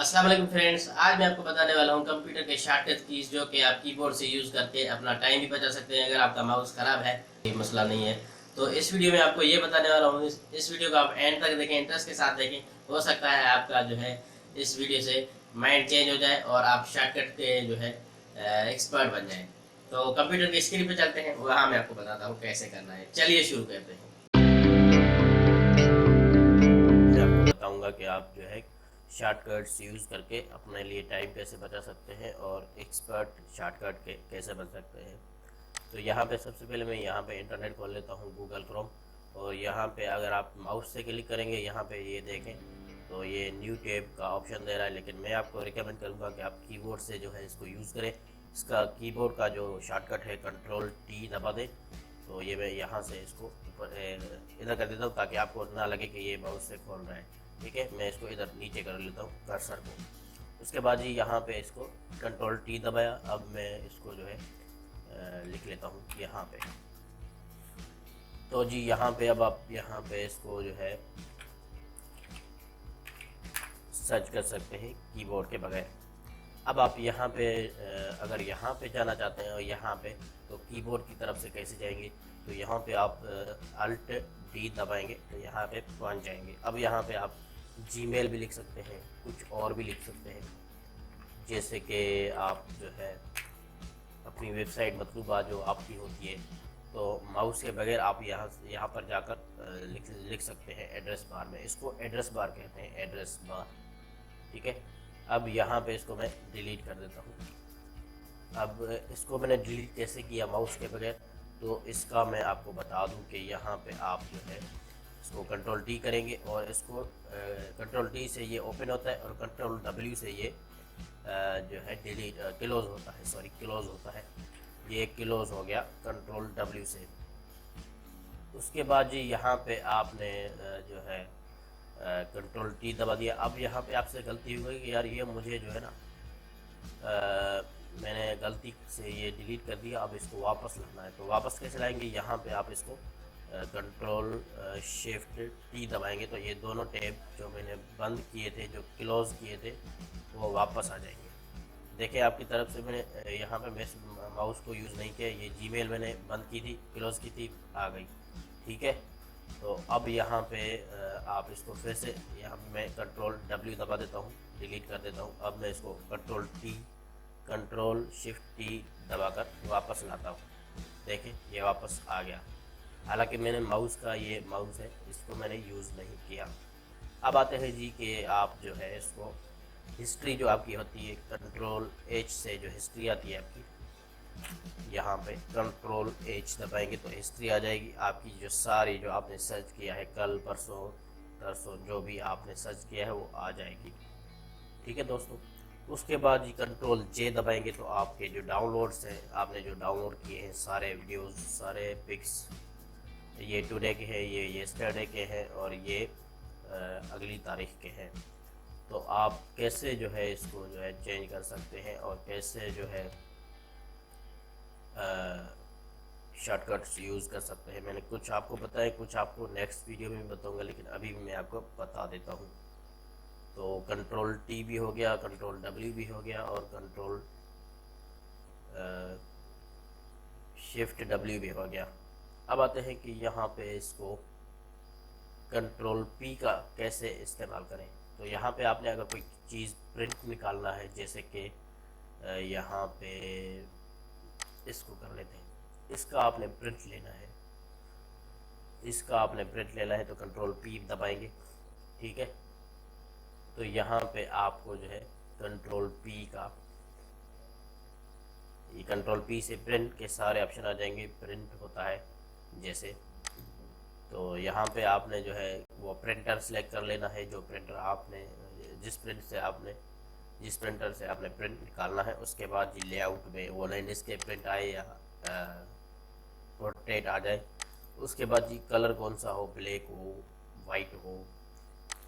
अस्सलाम वालेकुम फ्रेंड्स, आज मैं आपको बताने वाला हूँ कंप्यूटर के शॉर्टकट कीज जो कि आप कीबोर्ड से यूज़ करके अपना टाइम भी बचा सकते हैं। अगर आपका माउस ख़राब है, ये मसला नहीं है। तो इस वीडियो में आपको ये बताने वाला हूँ। इस वीडियो को आप एंड तक देखें, इंटरेस्ट के साथ देखें। हो सकता है आपका जो है इस वीडियो से माइंड चेंज हो जाए और आप शॉर्टकट के जो है एक्सपर्ट बन जाए। तो कंप्यूटर की स्क्रीन पर चलते हैं, वहाँ मैं आपको बताता हूँ कैसे करना है। चलिए शुरू करते हैं। मैं आपको बताऊंगा कि आप जो है शॉर्टकट्स यूज़ करके अपने लिए टाइम कैसे बचा सकते हैं और एक्सपर्ट शॉर्टकट के कैसे बन सकते हैं। तो यहाँ पे सबसे पहले मैं यहाँ पे इंटरनेट खोल लेता हूँ, गूगल क्रोम। और यहाँ पे अगर आप माउस से क्लिक करेंगे, यहाँ पे ये देखें तो ये न्यू टैब का ऑप्शन दे रहा है, लेकिन मैं आपको रिकमेंड करूँगा कि आप कीबोर्ड से जो है इसको यूज़ करें। इसका कीबोर्ड का जो शॉर्टकट है कंट्रोल टी दबा दें। तो ये मैं यहाँ से इसको ऊपर इधर कर देता हूँ ताकि आपको ना लगे कि ये माउस से खोल रहा है। ठीक है, मैं इसको इधर नीचे कर लेता हूँ कर्सर को। उसके बाद जी यहाँ पे इसको कंट्रोल टी दबाया। अब मैं इसको जो है लिख लेता हूँ यहाँ पे। तो जी यहाँ पे अब आप यहाँ पे इसको जो है सर्च कर सकते हैं कीबोर्ड के बगैर। अब आप यहाँ पे अगर यहाँ पे जाना चाहते हैं और यहाँ पे तो कीबोर्ड की तरफ से कैसे जाएंगे, तो यहाँ पे आप अल्ट डी दबाएंगे तो यहाँ पे पहुँच जाएंगे। अब यहाँ पे आप जीमेल भी लिख सकते हैं, कुछ और भी लिख सकते हैं, जैसे कि आप जो है अपनी वेबसाइट मतलूबा जो आपकी होती है, तो माउस के बगैर आप यहाँ पर जाकर लिख सकते हैं एड्रेस बार में। इसको एड्रेस बार कहते हैं, एड्रेस बार। ठीक है, अब यहाँ पे इसको मैं डिलीट कर देता हूँ। अब इसको मैंने डिलीट कैसे किया माउस के बगैर, तो इसका मैं आपको बता दूँ कि यहाँ पे आप जो है इसको कंट्रोल टी करेंगे और इसको कंट्रोल टी से ये ओपन होता है और कंट्रोल डब्ल्यू से ये जो है डिलीट क्लोज होता है, सॉरी क्लोज होता है। ये क्लोज हो गया कंट्रोल डब्ल्यू से। उसके बाद जी यहाँ पे आपने जो है कंट्रोल टी दबा दिया। अब यहाँ पे आपसे गलती हो गई कि यार ये मुझे जो है ना मैंने गलती से ये डिलीट कर दिया, अब इसको वापस लाना है। तो वापस कैसे लाएंगे, यहाँ पे आप इसको कंट्रोल शिफ्ट टी दबाएंगे तो ये दोनों टैब जो मैंने बंद किए थे, जो क्लोज किए थे, वो वापस आ जाएंगे। देखिए आपकी तरफ से मैंने यहाँ पे मैं माउस को यूज़ नहीं किया, ये जीमेल मैंने बंद की थी, क्लोज की थी, आ गई। ठीक है, तो अब यहाँ पे आप इसको फिर से यहाँ मैं कंट्रोल डब्ल्यू दबा देता हूँ, डिलीट कर देता हूँ। अब मैं इसको कंट्रोल शिफ्ट टी दबाकर वापस लाता हूँ। देखिए ये वापस आ गया। हालांकि मैंने माउस का, ये माउस है, इसको मैंने यूज़ नहीं किया। अब आते हैं जी कि आप जो है इसको हिस्ट्री जो आपकी होती है, कंट्रोल एच से जो हिस्ट्री आती है आपकी, यहाँ पे कंट्रोल एच दबाएंगे तो हिस्ट्री आ जाएगी आपकी। जो सारी जो आपने सर्च किया है, कल परसों तरसों जो भी आपने सर्च किया है वो आ जाएगी। ठीक है दोस्तों, उसके बाद जी कंट्रोल जे दबाएंगे तो आपके जो डाउनलोड्स हैं, आपने जो डाउनलोड किए हैं सारे वीडियोस, सारे पिक्स, ये टुडे के हैं, ये येस्टरडे के हैं और ये अगली तारीख के हैं। तो आप कैसे जो है इसको जो है चेंज कर सकते हैं और कैसे जो है शॉर्टकट्स यूज़ कर सकते हैं। मैंने कुछ आपको बताया, कुछ आपको नेक्स्ट वीडियो में बताऊंगा, लेकिन अभी मैं आपको बता देता हूँ। तो कंट्रोल टी भी हो गया, कंट्रोल डब्ल्यू भी हो गया और कंट्रोल शिफ्ट डब्ल्यू भी हो गया। अब आते हैं कि यहाँ पे इसको कंट्रोल पी का कैसे इस्तेमाल करें। तो यहाँ पे आपने अगर कोई चीज़ प्रिंट निकालना है, जैसे कि यहाँ पे इसको कर लेते हैं, इसका आपने प्रिंट लेना है, इसका आपने प्रिंट लेना है तो कंट्रोल पी दबाएंगे। ठीक है, तो यहाँ पे आपको जो है कंट्रोल पी का, ये कंट्रोल पी से प्रिंट के सारे ऑप्शन आ जाएंगे। प्रिंट होता है जैसे, तो यहाँ पे आपने जो है वो प्रिंटर सेलेक्ट कर लेना है, जो प्रिंटर आपने जिस प्रिंटर से आपने प्रिंट निकालना है। उसके बाद जी लेआउट में वो लैंडस्केप प्रिंट आए या पोर्ट्रेट आ जाए। उसके बाद जी कलर कौन सा हो, ब्लैक हो, वाइट हो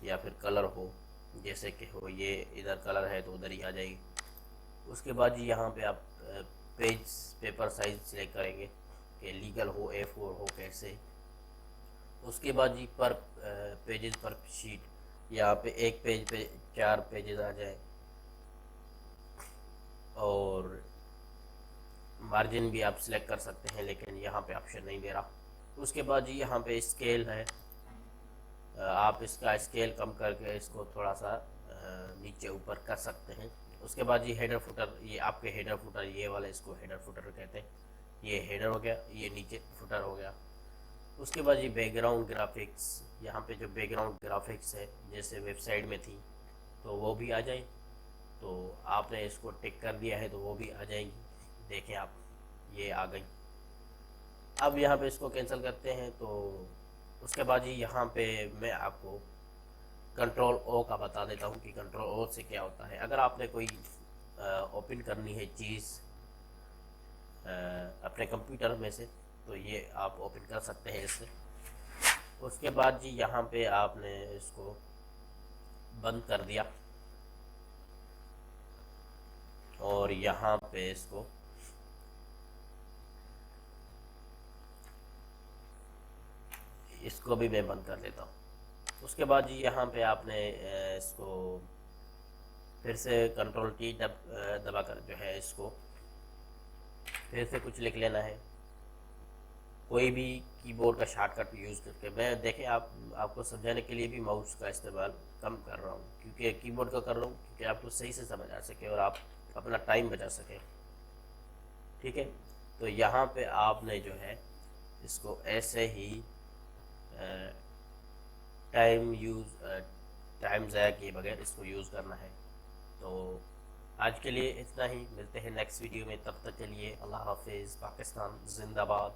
या फिर कलर हो, जैसे कि हो ये इधर कलर है तो उधर ही आ जाएगी। उसके बाद जी यहाँ पे आप पेपर साइज सिलेक्ट करेंगे कि लीगल हो, A4 हो, कैसे। उसके बाद जी पर पेजेस पर शीट यहाँ पे एक पेज पे 4 पेजेस आ जाए, और मार्जिन भी आप सिलेक्ट कर सकते हैं, लेकिन यहाँ पे ऑप्शन नहीं दे रहा। उसके बाद जी यहाँ पे स्केल है, आप इसका स्केल कम करके इसको थोड़ा सा नीचे ऊपर कर सकते हैं। उसके बाद ये हेडर फुटर, ये आपके हेडर फुटर, ये वाला इसको हेडर फुटर कहते हैं। ये हेडर हो गया, ये नीचे फुटर हो गया। उसके बाद ये बैकग्राउंड ग्राफिक्स, यहाँ पे जो बैकग्राउंड ग्राफिक्स है जैसे वेबसाइट में थी तो वो भी आ जाए। तो आपने इसको टिक कर दिया है तो वो भी आ जाएंगी, देखें आप, ये आ गई। अब यहाँ पे इसको कैंसिल करते हैं। तो उसके बाद ही यहाँ पे मैं आपको कंट्रोल ओ का बता देता हूँ कि कंट्रोल ओ से क्या होता है। अगर आपने कोई ओपन करनी है चीज़ अपने कंप्यूटर में से, तो ये आप ओपन कर सकते हैं इससे। उसके बाद जी यहाँ पे आपने इसको बंद कर दिया, और यहाँ पे इसको भी मैं बंद कर देता हूँ। उसके बाद जी यहाँ पे आपने इसको फिर से कंट्रोल टी दबा कर जो है इसको फिर से कुछ लिख लेना है, कोई भी कीबोर्ड का शॉर्टकट यूज़ करके। मैं देखें आपको समझाने के लिए भी माउस का इस्तेमाल कम कर रहा हूँ, क्योंकि कीबोर्ड का कर रहा हूँ क्योंकि आपको सही से समझ आ सके और आप अपना टाइम बचा सकें। ठीक है, तो यहाँ पे आपने जो है इसको ऐसे ही टाइम ज़ाया किए बगैर इसको यूज़ करना है। तो आज के लिए इतना ही, मिलते हैं नेक्स्ट वीडियो में। तब तक के लिए अल्लाह हाफिज़। पाकिस्तान जिंदाबाद।